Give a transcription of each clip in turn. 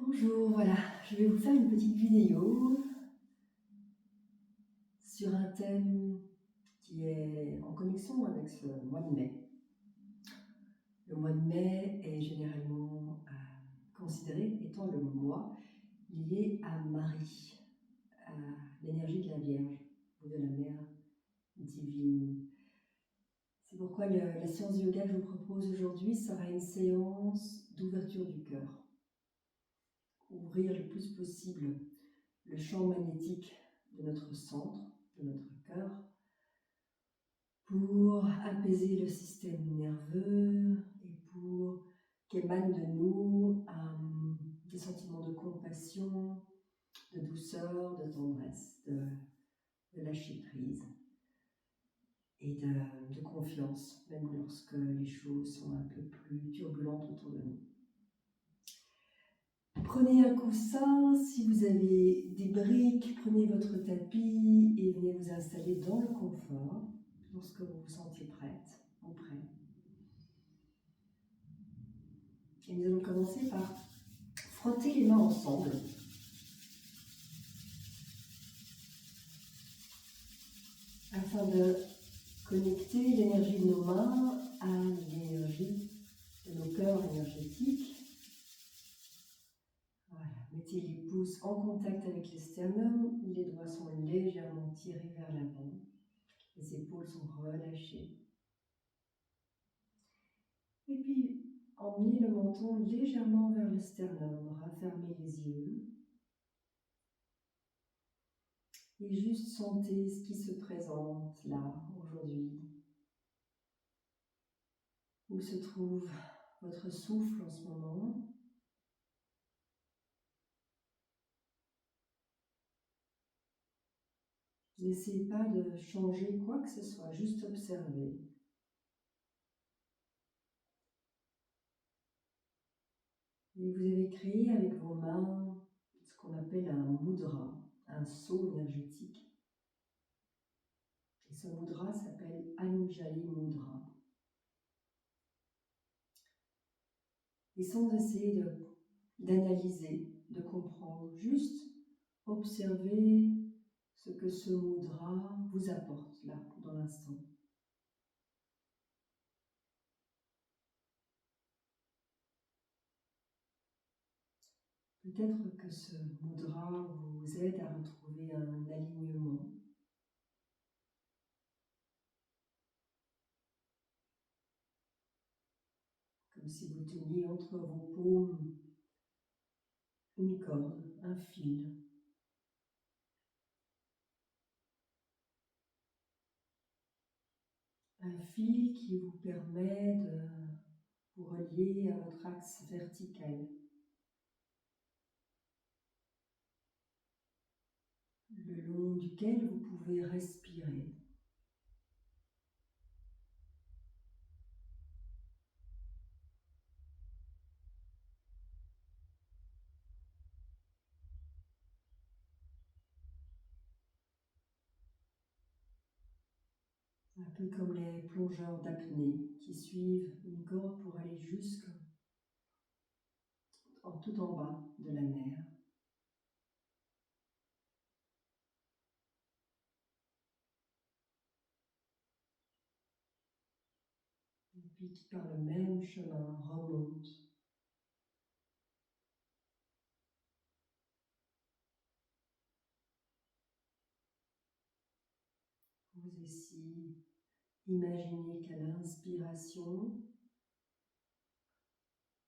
Bonjour, voilà, je vais vous faire une petite vidéo sur un thème qui est en connexion avec ce mois de mai. Le mois de mai est généralement considéré étant le mois lié à Marie, à l'énergie de la Vierge ou de la Mère divine. C'est pourquoi la séance de yoga que je vous propose aujourd'hui sera une séance d'ouverture du cœur. Ouvrir le plus possible le champ magnétique de notre centre, de notre cœur, pour apaiser le système nerveux et pour qu'émanent de nous des sentiments de compassion, de douceur, de tendresse, de lâcher prise et de confiance, même lorsque les choses sont un peu plus turbulentes autour de nous. Prenez un coussin, si vous avez des briques, prenez votre tapis et venez vous installer dans le confort lorsque vous vous sentiez prête ou prêt. Et nous allons commencer par frotter les mains ensemble. Afin de connecter l'énergie de nos mains à l'énergie de nos cœurs énergétiques. Voilà, mettez les pouces en contact avec les sternums, les doigts sont légèrement tirés vers l'avant, les épaules sont relâchées. Et puis, emmenez le menton légèrement vers le sternum, raffermez les yeux. Et juste sentez ce qui se présente là, aujourd'hui. Où se trouve votre souffle en ce moment? N'essayez pas de changer quoi que ce soit, juste observez. Et vous avez créé avec vos mains ce qu'on appelle un mudra, un sceau énergétique. Et ce mudra s'appelle Anjali Mudra. Et sans essayer d'analyser, de comprendre, juste observez ce que ce mudra vous apporte là, dans l'instant. Peut-être que ce mudra vous aide à retrouver un alignement. Comme si vous teniez entre vos paumes une corde, un fil. Un fil qui vous permet de vous relier à votre axe vertical. Le long duquel vous pouvez respirer. Un peu comme les plongeurs d'apnée qui suivent une corde pour aller tout en bas de la mer. Et puis qui par le même chemin remonte. Vous ici, imaginez qu'à l'inspiration,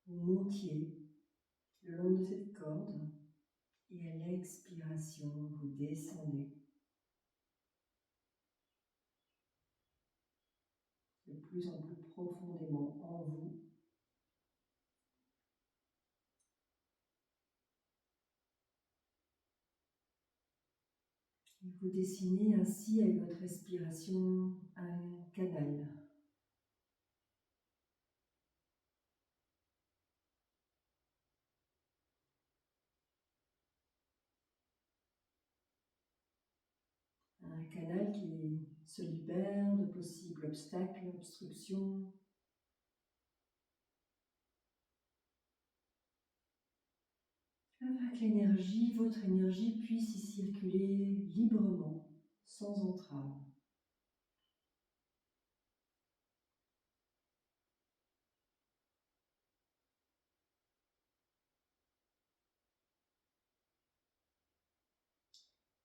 vous montiez le long de cette corde et à l'expiration, vous descendez de plus en plus profondément en vous. Et vous dessinez ainsi avec votre respiration un canal. Un canal qui se libère de possibles obstacles, obstructions. afin que l'énergie, votre énergie, puisse y circuler librement, sans entrave.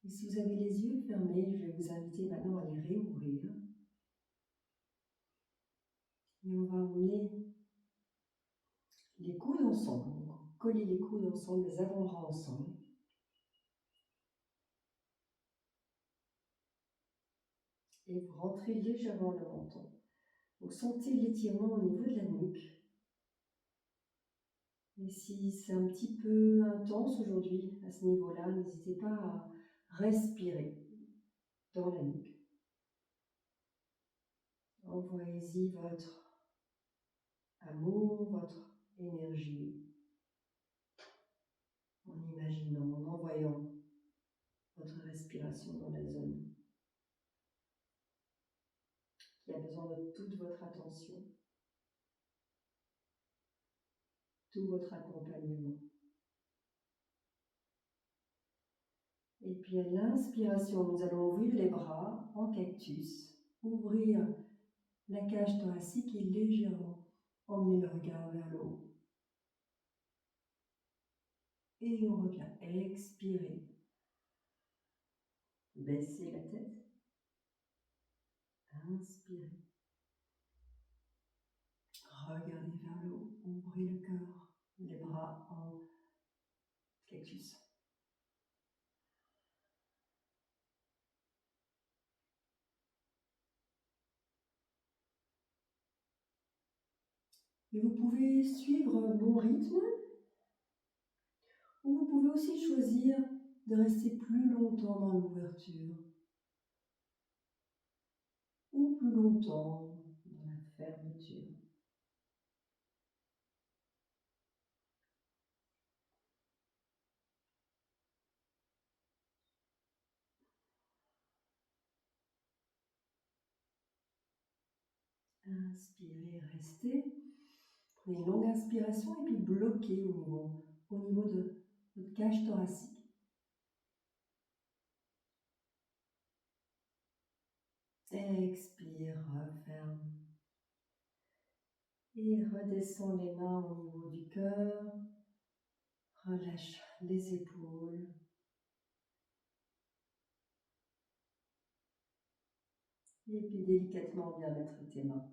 Et si vous avez les yeux fermés, je vais vous inviter maintenant à les réouvrir. Et on va emmener les coudes ensemble. Donc, coller les coudes ensemble, les avant-bras ensemble. Et vous rentrez légèrement le menton. Donc sentez l'étirement au niveau de la nuque. Et si c'est un petit peu intense aujourd'hui à ce niveau-là, n'hésitez pas à respirer dans la nuque. Envoyez-y votre amour, votre énergie, en imaginant, en envoyant votre respiration dans la zone qui a besoin de toute votre attention, tout votre accompagnement. Et puis à l'inspiration, nous allons ouvrir les bras en cactus, ouvrir la cage thoracique et légèrement emmener le regard vers le haut. Et on revient. Expirez. Baissez la tête. Inspirez. Regardez vers le haut. Ouvrez le cœur. Les bras en cactus. Et vous pouvez suivre mon rythme, ou vous pouvez aussi choisir de rester plus longtemps dans l'ouverture, ou plus longtemps dans la fermeture. Inspirez, restez. Prenez une longue inspiration et puis bloquez au niveau de votre cage thoracique. Expire, referme. Et redescends les mains au niveau du cœur. Relâche les épaules. Et puis délicatement bien mettre tes mains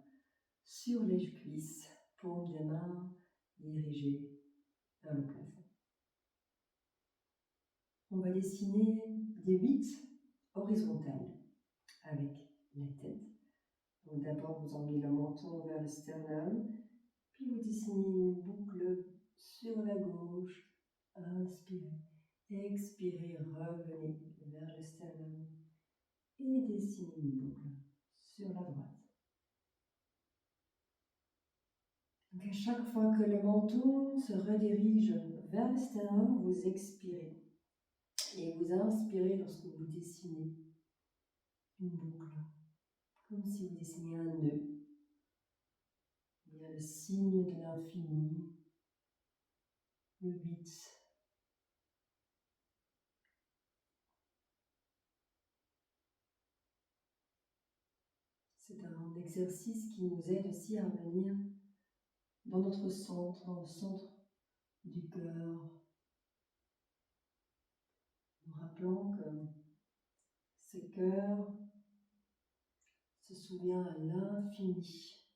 sur les cuisses, paume des mains dirigées vers le plafond. On va dessiner des 8 horizontales avec la tête. Donc d'abord vous emmenez le menton vers le sternum, puis vous dessinez une boucle sur la gauche. Inspirez, expirez, revenez vers le sternum et dessinez une boucle sur la droite. Donc à chaque fois que le menton se redirige vers le sternum, vous expirez et vous inspirez lorsque vous dessinez une boucle, comme si vous dessiniez un nœud. Il y a le signe de l'infini, le 8. C'est un exercice qui nous aide aussi à venir dans notre centre, dans le centre du cœur, nous rappelant que ce cœur se souvient à l'infini.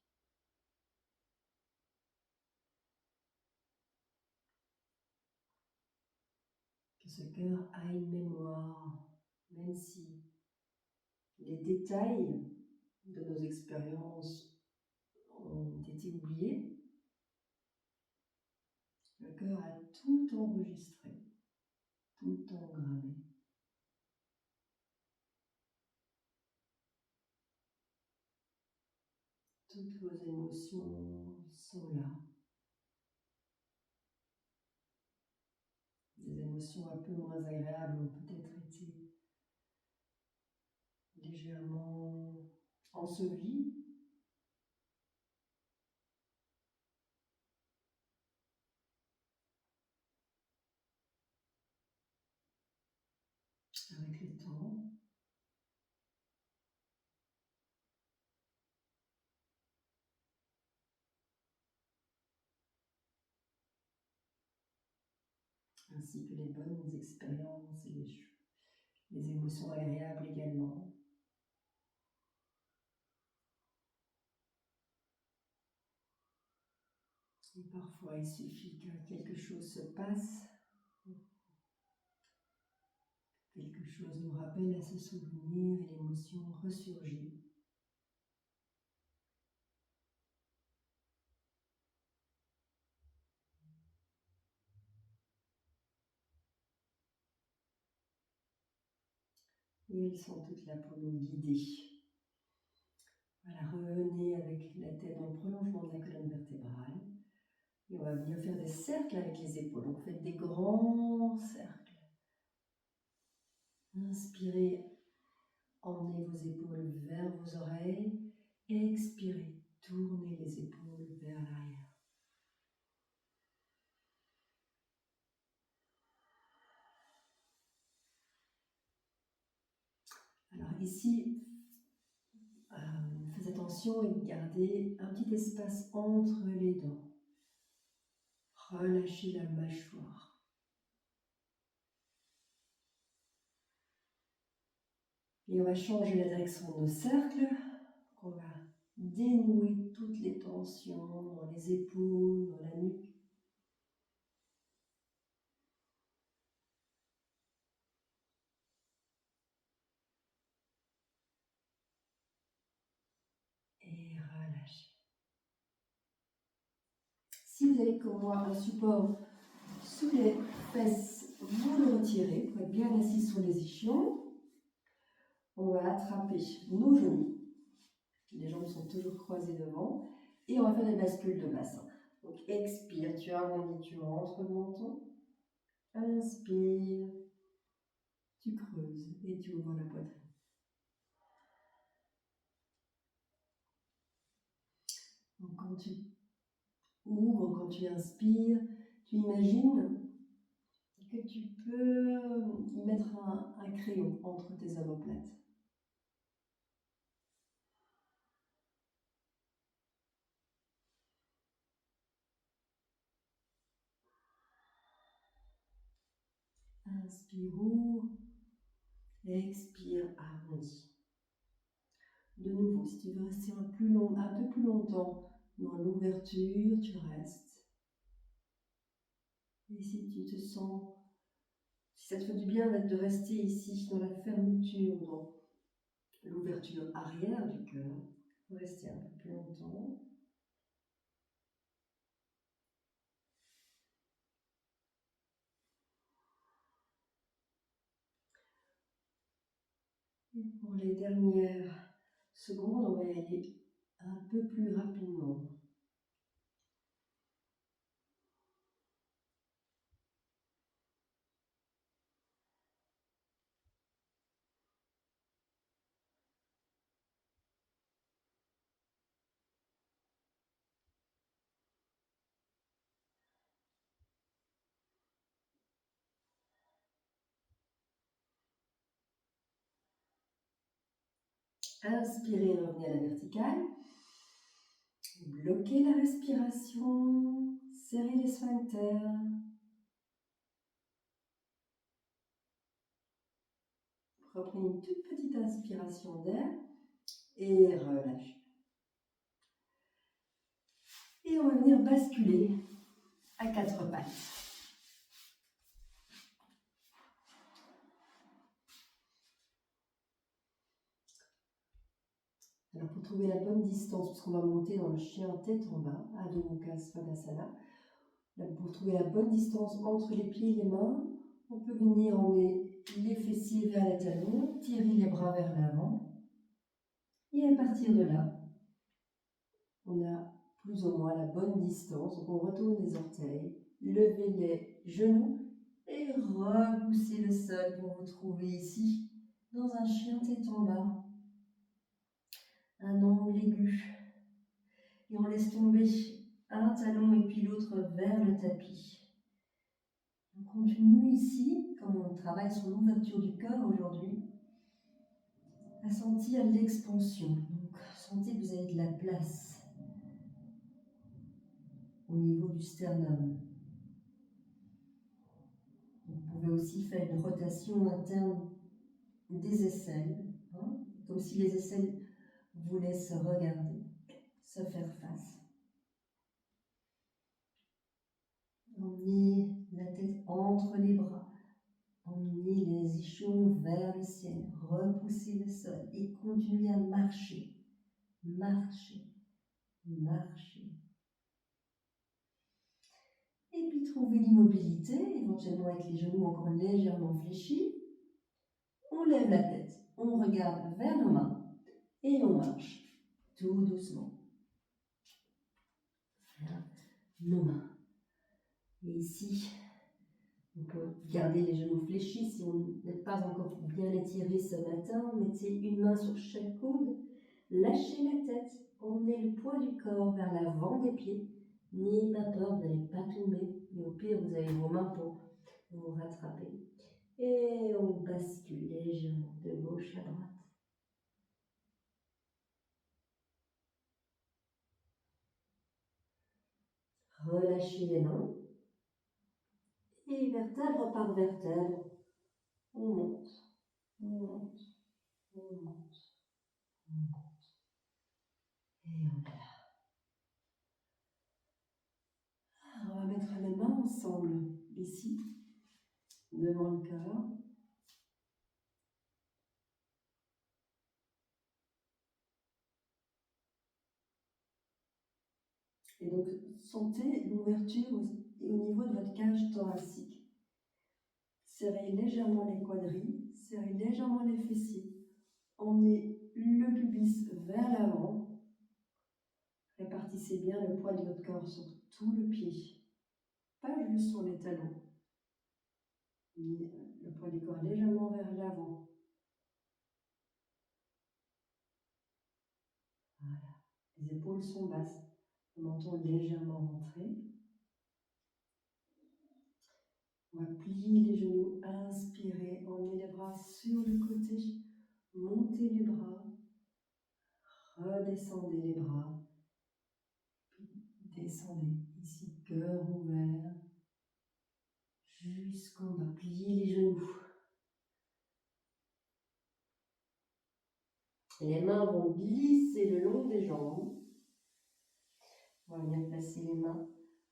Que ce cœur a une mémoire, même si les détails de nos expériences ont été oubliés, le cœur a tout enregistré, tout engrammé. Toutes vos émotions sont là. Des émotions un peu moins agréables ont peut-être été légèrement ensevelies. ainsi que les bonnes expériences et les émotions agréables également. Et parfois, il suffit que quelque chose se passe, quelque chose nous rappelle à ce souvenir et l'émotion ressurgit. Et elles sont toutes là pour nous guider. Voilà, revenez avec la tête dans le prolongement de la colonne vertébrale. Et on va venir faire des cercles avec les épaules. Donc faites des grands cercles. Inspirez, emmenez vos épaules vers vos oreilles. Expirez, tournez les épaules vers l'arrière. Alors ici, faites attention et gardez un petit espace entre les dents. Relâchez la mâchoire. Et on va changer la direction de nos cercles. On va dénouer toutes les tensions dans les épaules, dans la nuque. Et relâchez. Si vous avez comme moi un support sous les fesses, vous le retirez pour être bien assis sur les ischions. On va attraper nos genoux. Les jambes sont toujours croisées devant. Et on va faire des bascules de bassin. Donc expire, tu arrondis, tu rentres le menton. Inspire, tu creuses et tu ouvres la poitrine. Donc quand tu ouvres, quand tu inspires, tu imagines que tu peux y mettre un crayon entre tes omoplates. Inspire, ouvre. Expire, arrondis. De nouveau, si tu veux rester un peu plus longtemps dans l'ouverture, tu restes. Et si tu te sens, si ça te fait du bien de rester ici dans la fermeture, dans l'ouverture arrière du cœur, rester un peu plus longtemps. Et pour les dernières secondes, on va y aller un peu plus rapidement. Inspirez, revenez à la verticale. Bloquez la respiration. Serrez les sphincters. Reprenez une toute petite inspiration d'air et relâchez. Et on va venir basculer à quatre pattes. Alors pour trouver la bonne distance, puisqu'on va monter dans le chien tête en bas, Adho Mukha Svanasana, pour trouver la bonne distance entre les pieds et les mains, on peut venir emmener les fessiers vers les talons, tirer les bras vers l'avant. Et à partir de là, on a plus ou moins la bonne distance. Donc on retourne les orteils, levez les genoux et repoussez le sol pour vous trouver ici dans un chien tête en bas. Un angle aigu. Et on laisse tomber un talon et puis l'autre vers le tapis. On continue ici, comme on travaille sur l'ouverture du corps aujourd'hui, à sentir l'expansion. Donc sentez que vous avez de la place au niveau du sternum. pouvez aussi faire une rotation interne des aisselles, hein, comme si les aisselles voulaient se regarder, se faire face. Emmenez la tête entre les bras, emmenez les ischions vers le ciel, repoussez le sol et continuez à marcher, marcher, marcher. Et puis trouvez l'immobilité, éventuellement avec les genoux encore légèrement fléchis. On lève la tête, on regarde vers nos mains et on marche tout doucement vers nos mains. Et ici, on peut garder les genoux fléchis si on n'est pas encore bien étiré ce matin. Mettez une main sur chaque coude, lâchez la tête, emmenez le poids du corps vers l'avant des pieds. N'ayez pas peur, vous n'allez pas tomber, mais au pire, vous avez vos mains pour vous rattraper. Et on bascule légèrement de gauche à droite. Relâchez les mains. Et vertèbre par vertèbre, on monte, on monte, on monte, on monte. Et on est là. Alors, on va mettre les mains ensemble, ici, devant le cœur. Et donc, sentez l'ouverture au niveau de votre cage thoracique. Serrez légèrement les quadrilles, serrez légèrement les fessiers. Emmenez le pubis vers l'avant. Répartissez bien le poids de votre corps sur tout le pied, pas juste sur les talons. Le poids du corps légèrement vers l'avant. Voilà. Les épaules sont basses. Le menton légèrement rentré. On va plier les genoux, inspirez, emmenez les bras sur le côté, montez les bras, redescendez les bras, puis descendez ici, cœur ouvert, jusqu'en bas, pliez les genoux. Les mains vont glisser le long des jambes. On va bien placer les mains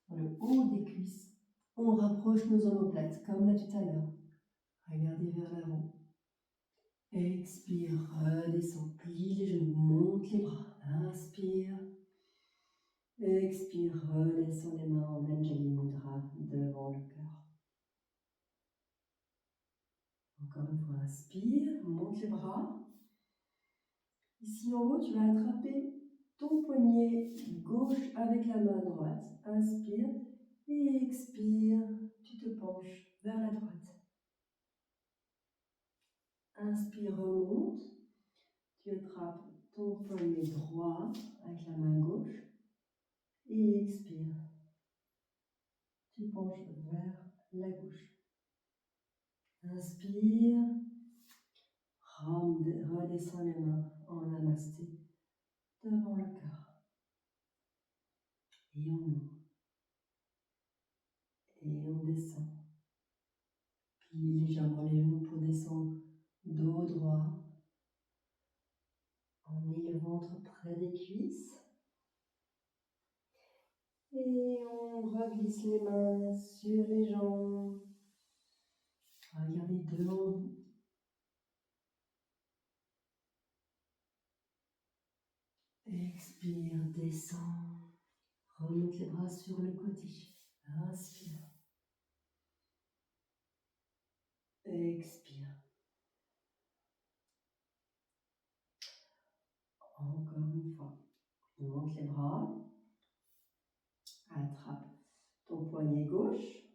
dans le haut des cuisses. On rapproche nos omoplates, comme là tout à l'heure. Regardez vers l'avant. Expire, redescend, plie les genoux, monte les bras. Inspire. Expire, redescend les mains en Anjali Mudra devant le cœur. Encore une fois, inspire, monte les bras. Ici en haut, tu vas attraper ton poignet gauche avec la main droite. Inspire et expire. Tu te penches vers la droite. Inspire, remonte. Tu attrapes ton poignet droit avec la main gauche. Et expire. Tu penches vers la gauche. Inspire. Redescends les mains en namasté devant le cœur. Et on ouvre. Et on descend. Plie légèrement les genoux pour descendre. Dos droit. Emmenez le ventre près des cuisses. Et on reglisse les mains sur les jambes. Regardez devant vous. Expire, descend. Remonte les bras sur le côté. Inspire. Expire. Encore une fois. Monte les bras. Attrape ton poignet gauche.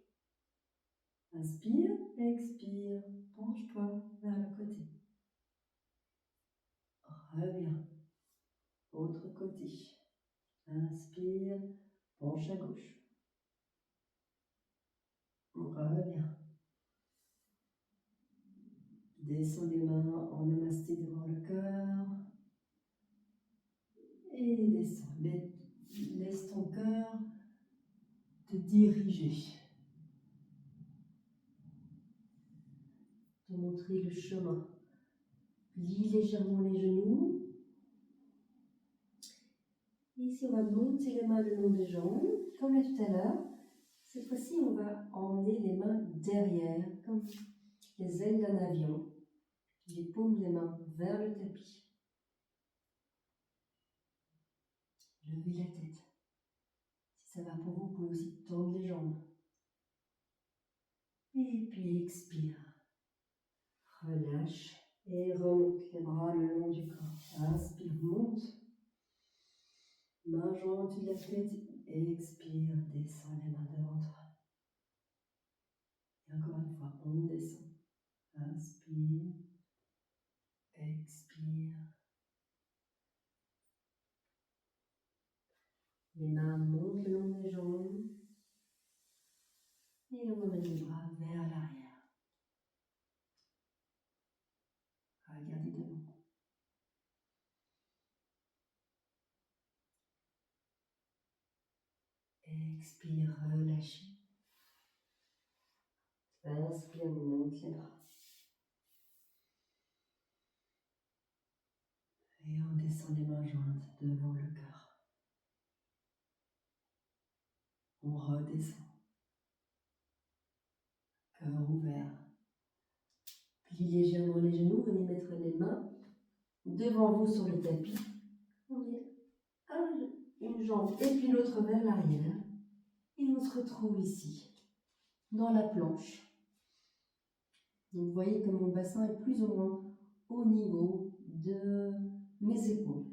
Inspire, expire. Penche-toi vers le côté. Reviens. Autre côté. Inspire. Penche à gauche. Reviens. Descends les mains en namasté devant le cœur. Et descends. Laisse ton cœur te diriger. montrer le chemin. Plie légèrement les genoux. Ici, on va monter les mains le long des jambes, comme là tout à l'heure. Cette fois-ci, on va emmener les mains derrière, comme les ailes d'un avion. Les paumes des mains vers le tapis. Levez la tête. Si ça va pour vous, vous pouvez aussi tendre les jambes. Et puis expire. Relâche et remonte les bras le long du corps. Inspire, monte. Main jointe de la tête. Expire, descends les mains devant toi. Et encore une fois, on descend. Inspire. Expire. Les mains montent le long des jambes. Et on emmène les bras vers l'arrière. Regardez devant. Expire, relâchez. Inspire, monte les bras. Et on descend les mains jointes devant le cœur. On redescend. Cœur ouvert. Plie légèrement les genoux. Venez mettre les mains devant vous sur le tapis. On met une jambe et puis l'autre vers l'arrière. Et on se retrouve ici, dans la planche. Donc, vous voyez que mon bassin est plus ou moins au niveau de mes épaules.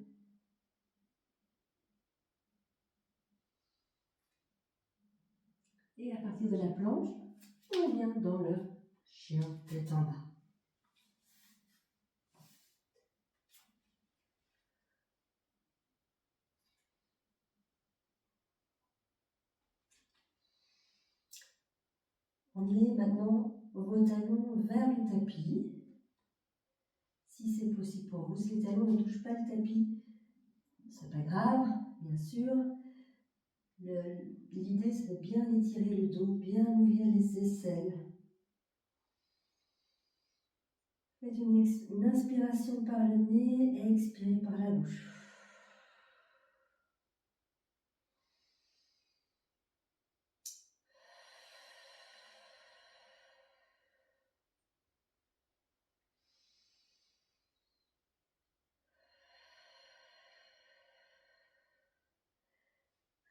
Et à partir de la planche, on vient dans le chien tête en bas. Emmenez maintenant vos talons vers le tapis. Si c'est possible pour vous, si les talons ne touchent pas le tapis, c'est pas grave, bien sûr. L'idée, c'est de bien étirer le dos, bien ouvrir les aisselles. Faites une inspiration par le nez et expirez par la bouche.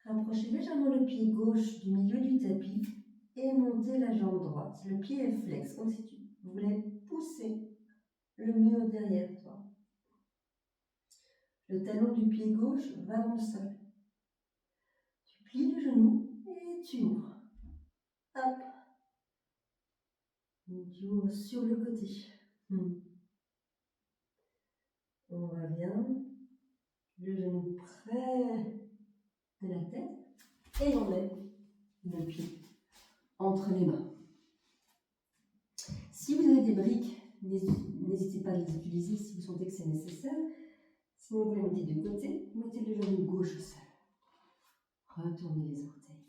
Rapprochez légèrement le pied gauche du milieu du tapis et montez la jambe droite. Le pied est flex, comme si tu voulais pousser le mur derrière toi. Le talon du pied gauche va dans le sol. Tu plies le genou et tu ouvres. Hop. Tu ouvres sur le côté. On revient. Le genou près de la tête. Et on met le pied entre les mains. Si vous avez des briques, n'hésitez pas à les utiliser si vous sentez que c'est nécessaire. Sinon, vous les mettez de côté, mettez le genou gauche au sol. Retournez les orteils.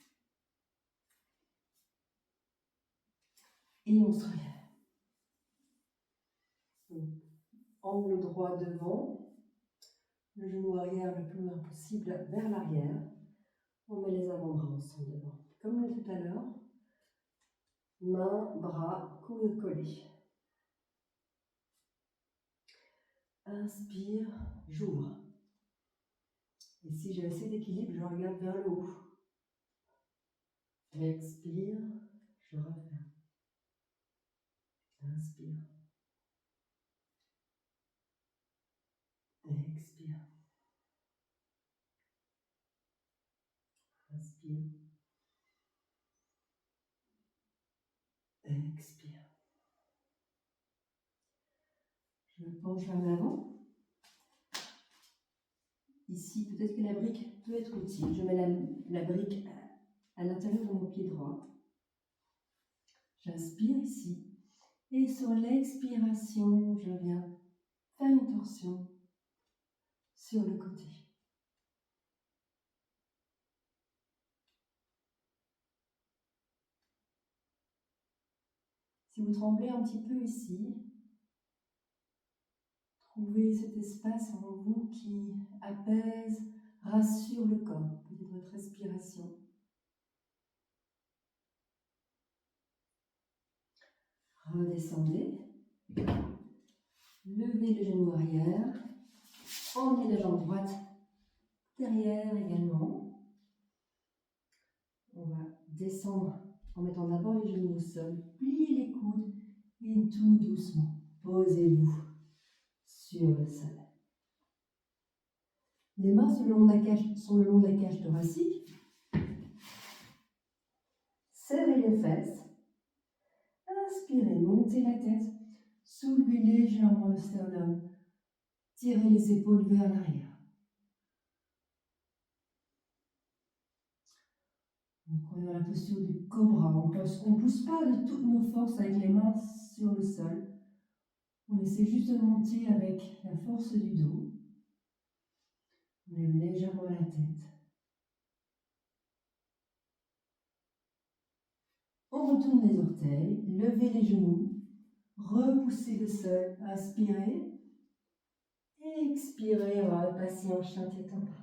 Et on se relève. Donc, angle droit devant, le genou arrière le plus loin possible vers l'arrière. On met les avant-bras ensemble devant. Comme tout à l'heure, mains, bras, coudes collés. Inspire, j'ouvre. Et si j'ai assez d'équilibre, je regarde vers le haut. Expire, je referme. Inspire. Expire. Inspire. Expire. Je me penche vers l'avant. Ici, peut-être que la brique peut être utile. Je mets la brique à l'intérieur de mon pied droit. J'inspire ici. Et sur l'expiration, je viens faire une torsion sur le côté. Si vous tremblez un petit peu ici, Trouvez cet espace en vous qui apaise, rassure le corps, peut-être votre respiration. Redescendez. Levez le genou arrière. Emmenez la jambe droite derrière également. On va descendre en mettant d'abord les genoux au sol. Pliez les coudes et tout doucement, posez-vous sur le sol. Les mains sont le long de la cage thoracique. Serrez les fesses. Inspirez, montez la tête. Soulevez légèrement le sternum. Tirez les épaules vers l'arrière. Donc on est dans la posture du cobra. On ne pousse pas de toutes nos forces avec les mains sur le sol. On essaie juste de monter avec la force du dos. On lève légèrement la tête. On retourne les orteils, levez les genoux, repoussez le sol, inspirez. Expirez, on va passer en chien tête en bas.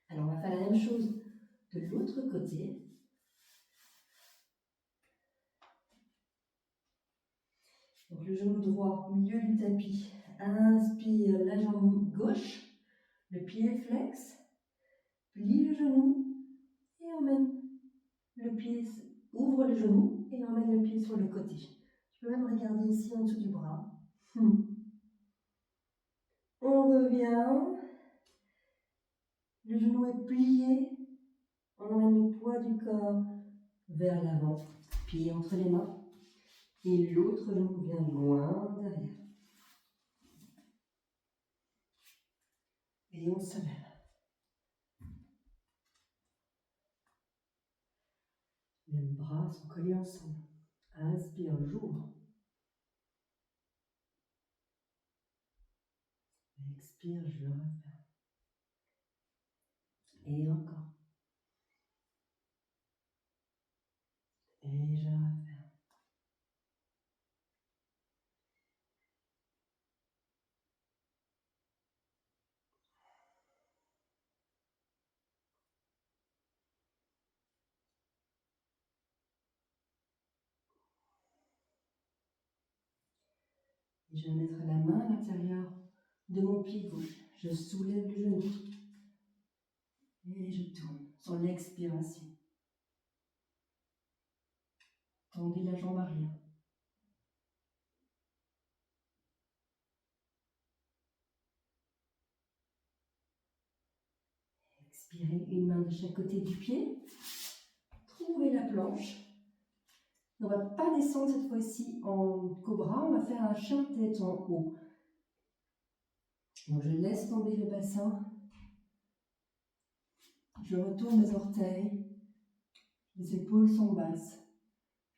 Alors on va faire la même chose de l'autre côté. Donc le genou droit au milieu du tapis. Inspire la jambe gauche, le pied flex, plie le genou et emmène le pied, ouvre le genou et emmène le pied sur le côté. Je peux même regarder ici en dessous du bras. On revient. Le genou est plié. On emmène le poids du corps vers l'avant, pied entre les mains. Et l'autre genou vient loin derrière. Et on se lève. Les bras sont collés ensemble. Inspire, j'ouvre. Expire, je referme. Et encore. Et je referme. Et je vais mettre la main à l'intérieur de mon pied gauche. Je soulève le genou. Et je tourne sur l'expiration. Tendez la jambe arrière. Expirez, une main de chaque côté du pied. Trouvez la planche. On ne va pas descendre cette fois-ci en cobra, on va faire un chien tête en haut. Donc je laisse tomber le bassin. Je retourne les orteils. Les épaules sont basses.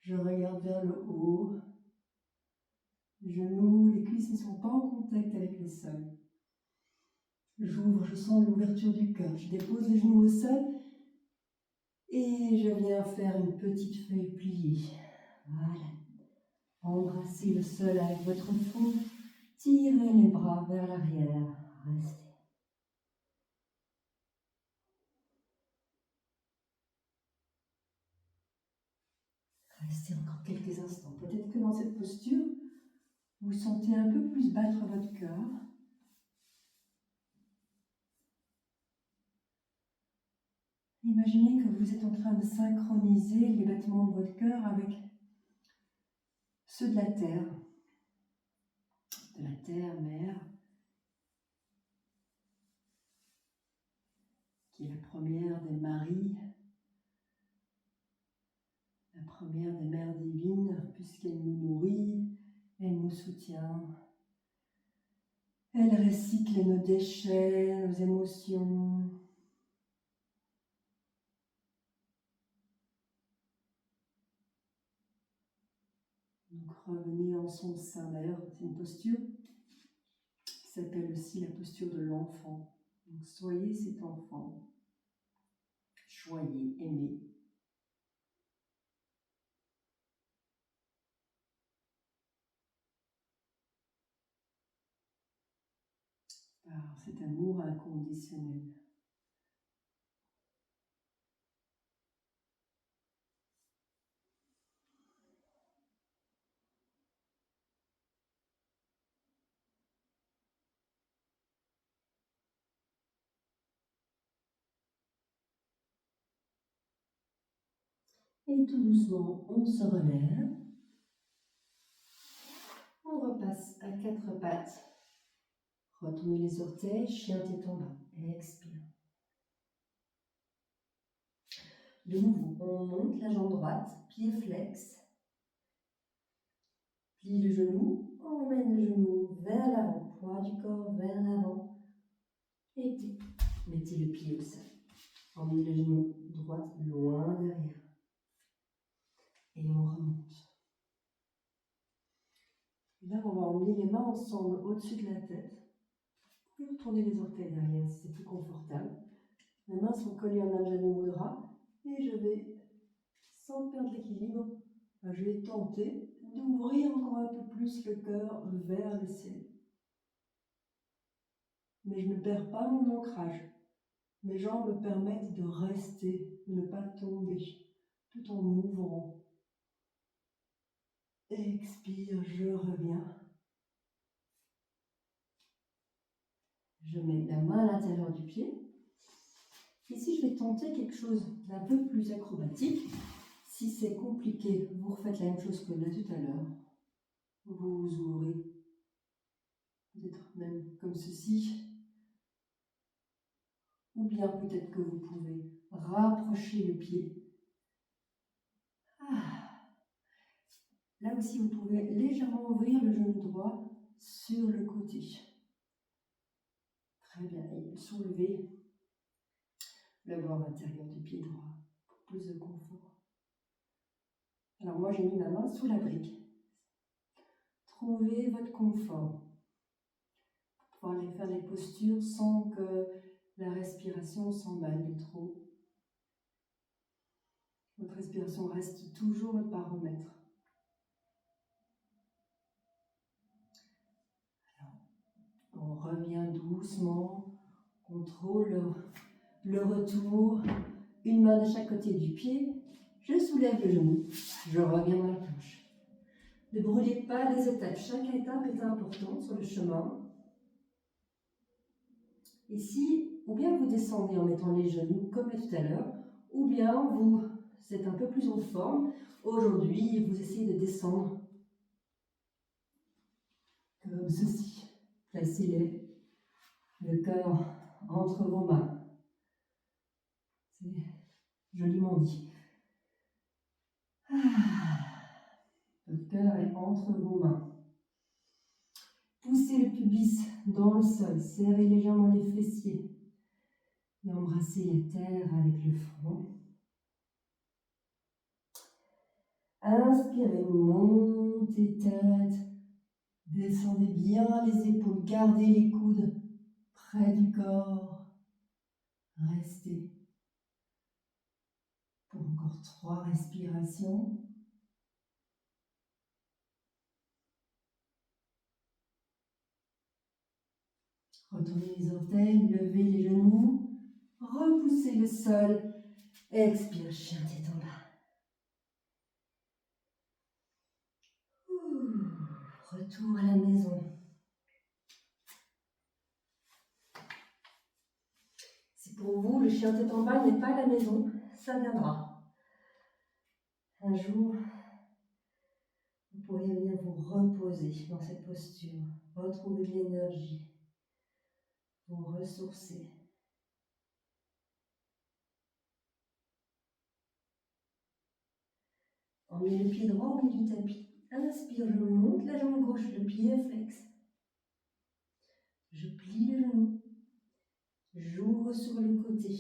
Je regarde vers le haut. Les genoux, les cuisses ne sont pas en contact avec le sol. J'ouvre, je sens l'ouverture du cœur. Je dépose les genoux au sol et je viens faire une petite feuille pliée. Voilà. Embrassez le sol avec votre front. Tirez les bras vers l'arrière. Restez. Restez encore quelques instants. Peut-être que dans cette posture, vous sentez un peu plus battre votre cœur. Imaginez que vous êtes en train de synchroniser les battements de votre cœur avec ceux de la terre. De la terre, mère, qui est la première des Maries, la première des mères divines, puisqu'elle nous nourrit, elle nous soutient, elle recycle nos déchets, nos émotions. Donc revenez en son sein. D'ailleurs, c'est une posture qui s'appelle aussi la posture de l'enfant. Donc soyez cet enfant, choyez, aimez. par cet amour inconditionnel. Et tout doucement, on se relève. On repasse à quatre pattes. Retournez les orteils, chien tête en bas. Expire. De nouveau, on monte la jambe droite, pied flex. Plie le genou, emmène le genou vers l'avant, poids du corps vers l'avant. Et mettez le pied au sol. Emmenez le genou droit loin derrière. Et on remonte. Et là, on va emmener les mains ensemble au-dessus de la tête. Vous pouvez retourner les orteils derrière si c'est plus confortable. Les mains sont collées en Anjali Mudra. Et je vais, sans perdre l'équilibre, je vais tenter d'ouvrir encore un peu plus le cœur vers le ciel. Mais je ne perds pas mon ancrage. Mes jambes me permettent de rester, de ne pas tomber, tout en m'ouvrant. Expire, je reviens. Je mets la main à l'intérieur du pied. Ici, je vais tenter quelque chose d'un peu plus acrobatique. Si c'est compliqué, vous refaites la même chose que là tout à l'heure. Vous ouvrez, Peut-être même comme ceci. ou bien peut-être que vous pouvez rapprocher le pied. Là aussi, vous pouvez légèrement ouvrir le genou droit sur le côté. Très bien, et soulevez le bord intérieur du pied droit pour plus de confort. Alors moi, j'ai mis ma main sous la brique. Trouvez votre confort. Pour pouvoir aller faire les postures sans que la respiration s'emballe trop. Votre respiration reste toujours votre baromètre. Alors, on revient doucement, contrôle le retour. Une main de chaque côté du pied. Je soulève le genou. Je reviens dans la planche. Ne brûlez pas les étapes. Chaque étape est importante sur le chemin. Ici, ou bien vous descendez en mettant les genoux comme tout à l'heure, ou bien vous êtes un peu plus en forme. Aujourd'hui, vous essayez de descendre comme ceci. Placez le cœur entre vos mains. C'est joliment dit. Le cœur est entre vos mains. Poussez le pubis dans le sol, serrez légèrement les fessiers et embrassez la terre avec le front. Inspirez, montez tête, descendez bien les épaules, gardez les coudes près du corps. Restez pour encore 3 respirations. Retournez les orteils, levez les genoux, repoussez le sol. Expire, chien tête en bas. Retour à la maison. Si pour vous, le chien tête en bas n'est pas la maison, ça viendra. Un jour, vous pourriez venir vous reposer dans cette posture, retrouver de l'énergie, vous ressourcer. Emmenez le pied droit au milieu du tapis. Inspire, je monte la jambe gauche, le pied est flex. Je plie le genou. J'ouvre sur le côté.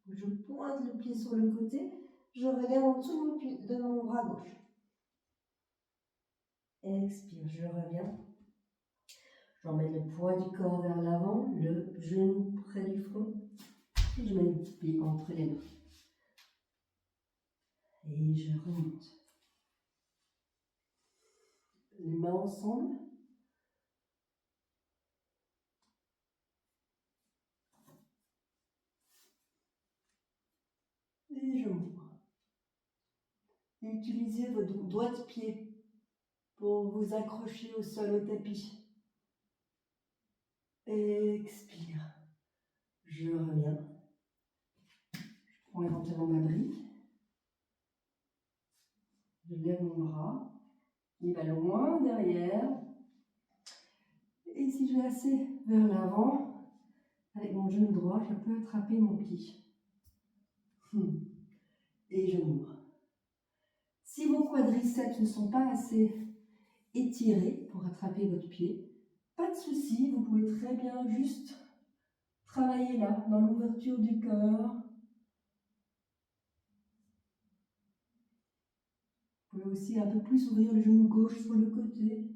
Je pointe le pied sur le côté. Je regarde en dessous de mon bras gauche. Expire, je reviens. J'emmène le poids du corps vers l'avant, le genou près du front. Et je mets le pied entre les mains. Et je remonte. Les mains ensemble. Et je m'ouvre. Utilisez vos doigts de pied pour vous accrocher au sol, au tapis. Expire. Je reviens. Je prends éventuellement ma brique. Je lève mon bras. Il va loin derrière. Et si je vais assez vers l'avant, avec mon genou droit, je peux attraper mon pied. Et je m'ouvre. Si vos quadriceps ne sont pas assez étirés pour attraper votre pied, pas de souci, vous pouvez très bien juste travailler là, dans l'ouverture du cœur. Vous pouvez aussi un peu plus ouvrir le genou gauche sur le côté.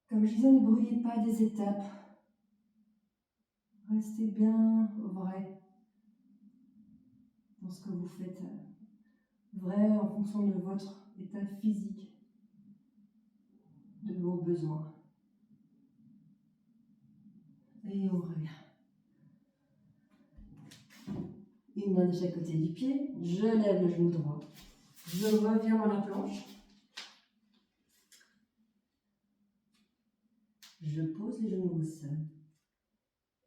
Comme je disais, ne brûlez pas des étapes. Restez bien vrai dans ce que vous faites. Vrai en fonction de votre état physique, de vos besoins. Et on revient. Une main de chaque côté du pied. Je lève le genou droit. Je reviens dans la planche. Je pose les genoux au sol.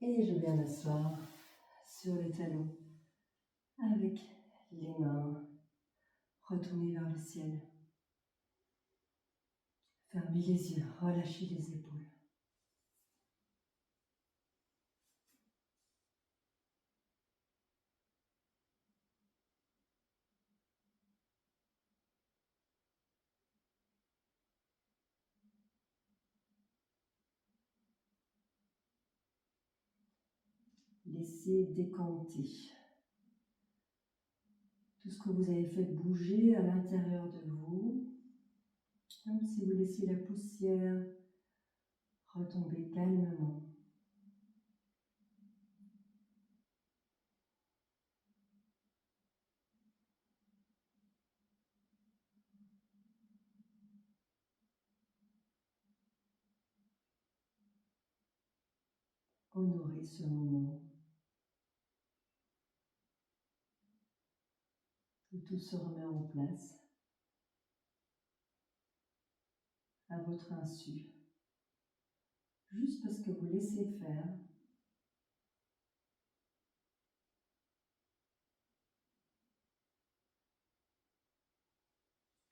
Et je viens m'asseoir sur les talons avec les mains retournées vers le ciel. Fermez les yeux, relâchez les épaules. Laissez décanter tout ce que vous avez fait bouger à l'intérieur de vous, comme si vous laissiez la poussière retomber calmement. Honorez ce moment où tout se remet en place à votre insu, juste parce que vous laissez faire.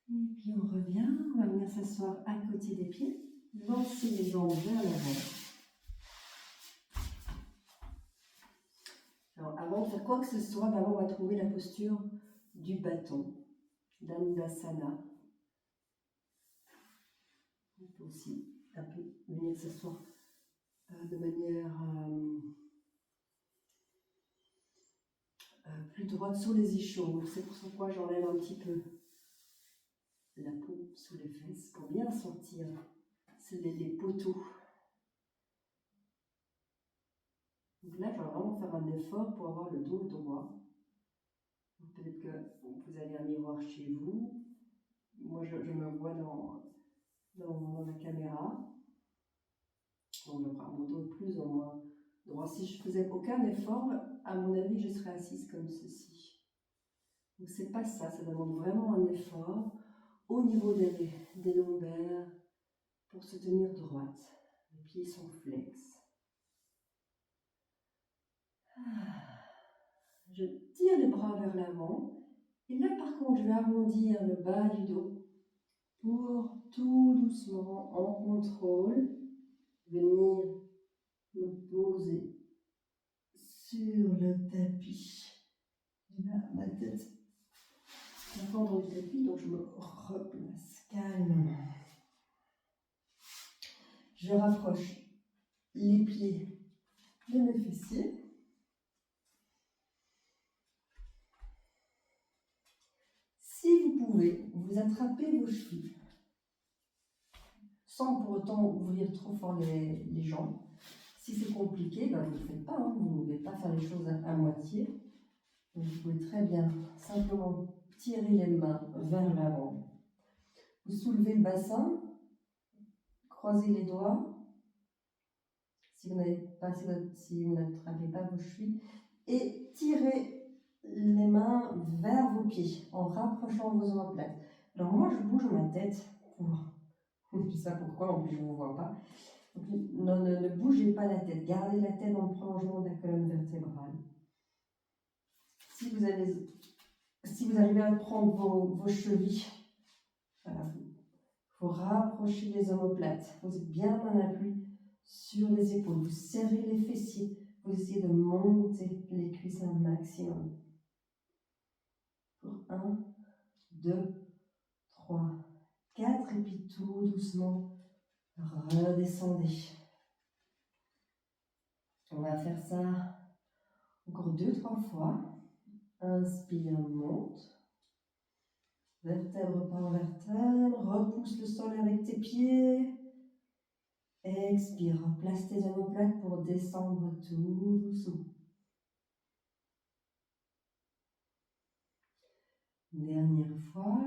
Et puis on revient, on va venir s'asseoir à côté des pieds, lancer les jambes vers l'avant. Alors avant de faire quoi que ce soit, d'abord on va trouver la posture du bâton, d'Anudasana. On peut aussi un peu venir s'asseoir de manière plus droite sur les ischions. Donc c'est pourquoi j'enlève un petit peu la peau sous les fesses pour bien sentir les poteaux. Donc là, je vais vraiment faire un effort pour avoir le dos droit. Peut-être que vous avez un miroir chez vous. Moi, je me vois dans la caméra. Donc, je prends mon dos plus ou moins droit. Si je faisais aucun effort, à mon avis, je serais assise comme ceci. Donc, c'est pas ça. Ça demande vraiment un effort au niveau des lombaires pour se tenir droite. Les pieds sont flex. Je tire les bras vers l'avant. Et là, par contre, je vais arrondir le bas du dos pour tout doucement, en contrôle, venir me poser sur le tapis. Et là, ma tête va prendre le tapis, donc je me replace calmement. Je rapproche les pieds de mes fessiers. Si vous pouvez, vous attrapez vos chevilles, sans pour autant ouvrir trop fort les jambes. Si c'est compliqué, ben vous ne le faites pas, hein. Vous ne pouvez pas faire les choses à moitié. Donc vous pouvez très bien simplement tirer les mains vers l'avant. Vous soulevez le bassin, croisez les doigts, si vous n'attrapez pas vos chevilles, et tirez les mains vers vos pieds en rapprochant vos omoplates. Alors moi, je bouge ma tête pour... Je ne sais pas pourquoi, en plus je ne vous vois pas. Donc, ne bougez pas la tête. Gardez la tête dans le prolongement de la colonne vertébrale. Si vous arrivez à prendre vos chevilles, voilà, vous rapprochez les omoplates. Vous êtes bien en appui sur les épaules. Vous serrez les fessiers. Vous essayez de monter les cuisses un maximum. Pour 1, 2, 3, 4. Et puis tout doucement, redescendez. On va faire ça encore 2-3 fois. Inspire, monte. Vertèbre par vertèbre. Repousse le sol avec tes pieds. Expire. Place tes omoplates pour descendre tout doucement. Dernière fois.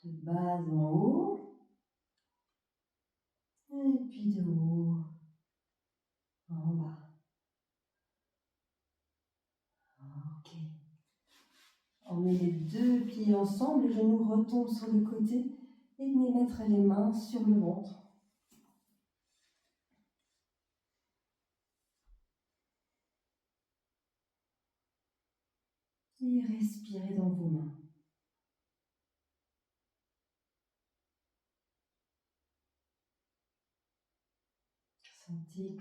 De bas en haut. Et puis de haut en bas. Ok. Emmenez les deux pieds ensemble, les genoux retombent sur le côté et venez mettre les mains sur le ventre. Et respirez dans vos mains. Sentez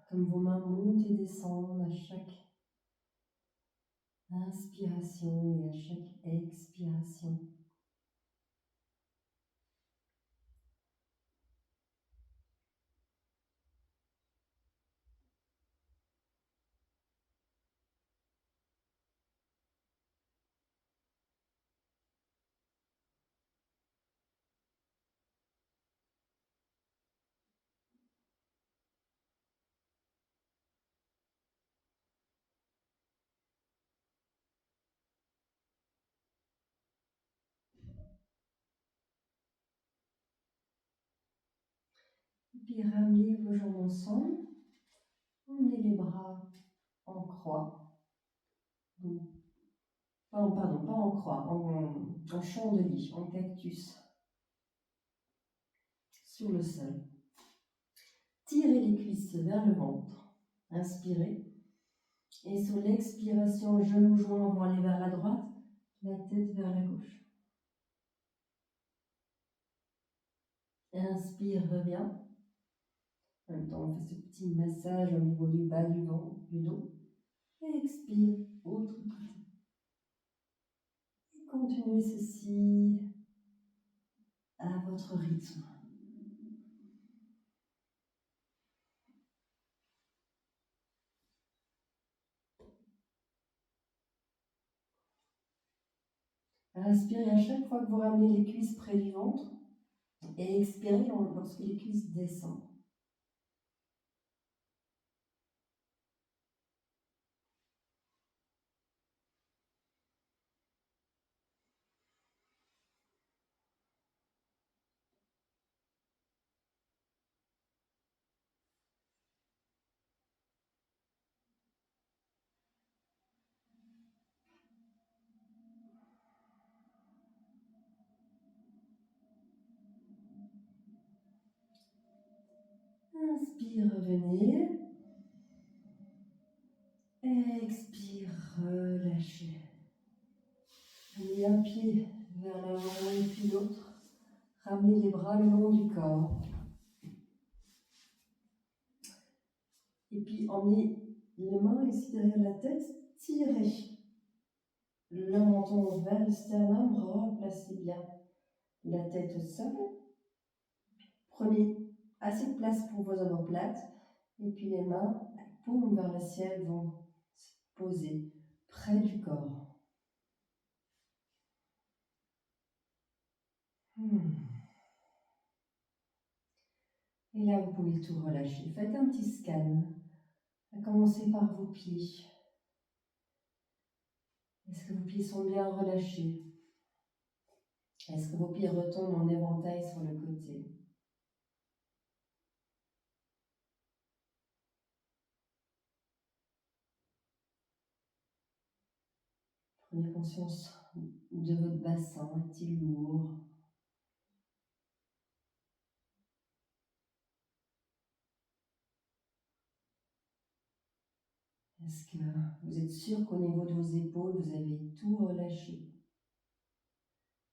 comme vos mains montent et descendent à chaque inspiration et à chaque expiration. Et puis ramenez vos jambes ensemble. Emmenez les bras en croix. Pardon, pas en croix, en chandelier, en cactus. Sur le sol. Tirez les cuisses vers le ventre. Inspirez. Et sur l'expiration, genoux joints vont aller vers la droite, la tête vers la gauche. Inspire, reviens. En même temps, on fait ce petit massage au niveau du bas du dos. Expire, autre côté. Et continuez ceci à votre rythme. Inspirez à chaque fois que vous ramenez les cuisses près du ventre et expirez lorsque les cuisses descendent. Inspire, revenez. Expire, relâchez. Amenez un pied vers l'avant et puis l'autre. Ramenez les bras le long du corps. Et puis emmenez les mains ici derrière la tête. Tirez le menton vers le sternum. Replacez bien la tête au sol. Prenez assez de place pour vos omoplates. Et puis les mains, paume vers le ciel, vont se poser près du corps. Et là, vous pouvez tout relâcher. Faites un petit scan. À commencer par vos pieds. Est-ce que vos pieds sont bien relâchés? Est-ce que vos pieds retombent en éventail sur le côté? Prenez conscience de votre bassin, est-il lourd? Est-ce que vous êtes sûr qu'au niveau de vos épaules, vous avez tout relâché?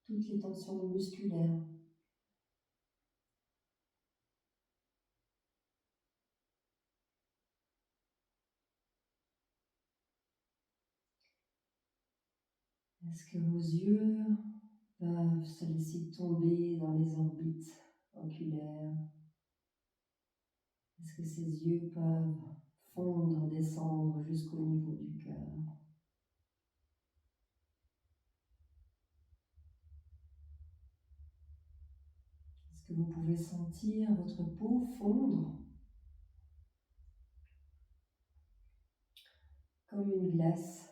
Toutes les tensions musculaires? Est-ce que vos yeux peuvent se laisser tomber dans les orbites oculaires? Est-ce que ces yeux peuvent fondre, descendre jusqu'au niveau du cœur? Est-ce que vous pouvez sentir votre peau fondre comme une glace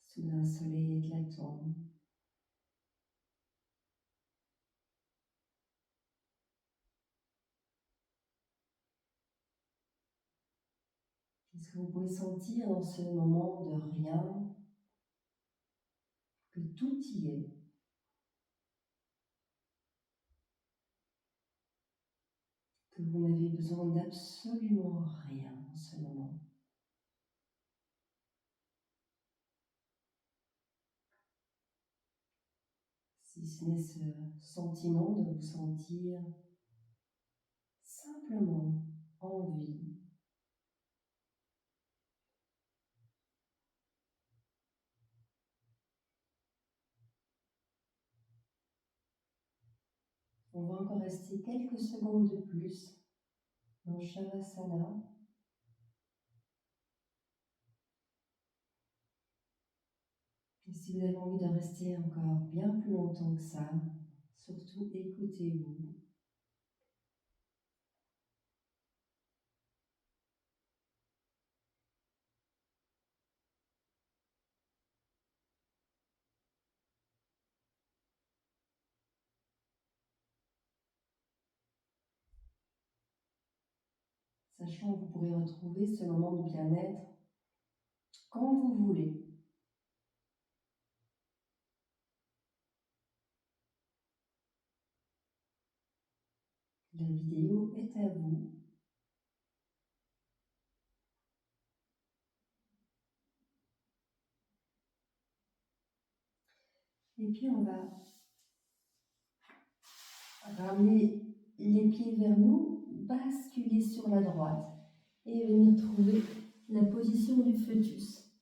sous un soleil éclatant? Est-ce que vous pouvez sentir dans ce moment de rien que tout y est? Que vous n'avez besoin d'absolument rien en ce moment? Si ce n'est ce sentiment de vous sentir simplement en vie. On va encore rester quelques secondes de plus dans Shavasana. Et si vous avez envie de rester encore bien plus longtemps que ça, surtout écoutez-vous. Sachant que vous pourrez retrouver ce moment de bien-être quand vous voulez. La vidéo est à vous. Et puis on va ramener les pieds vers nous, basculer sur la droite et venir trouver la position du fœtus.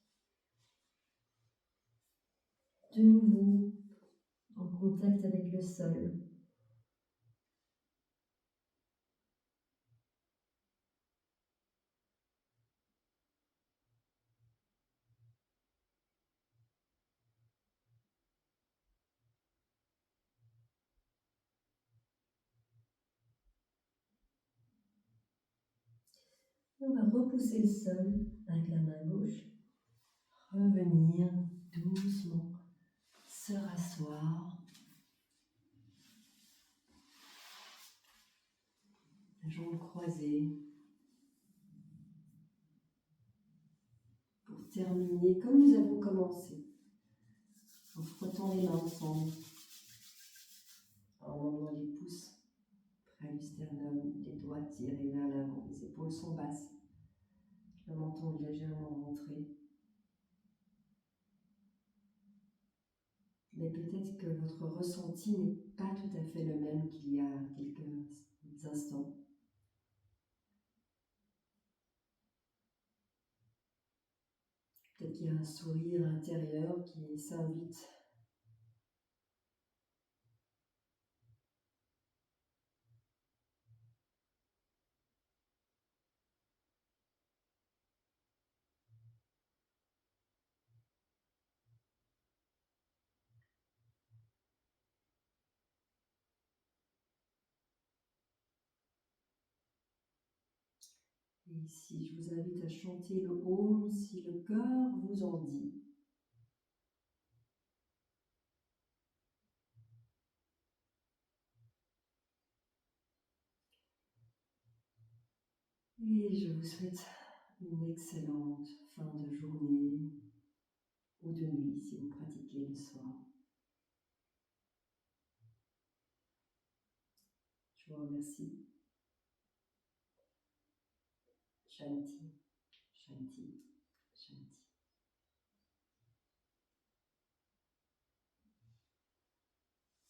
De nouveau, en contact avec le sol. On va repousser le sol avec la main gauche. Revenir doucement, se rasseoir. Jambes croisées. Pour terminer comme nous avons commencé, en frottant les mains ensemble, en emmenant les pouces près du sternum, les doigts tirés vers l'avant, les épaules sont basses, le menton est légèrement rentré. Mais peut-être que votre ressenti n'est pas tout à fait le même qu'il y a quelques instants. Peut-être qu'il y a un sourire intérieur qui s'invite. Et ici, je vous invite à chanter le Om si le cœur vous en dit. Et je vous souhaite une excellente fin de journée ou de nuit si vous pratiquez le soir. Je vous remercie. Shanti, Shanti, Shanti.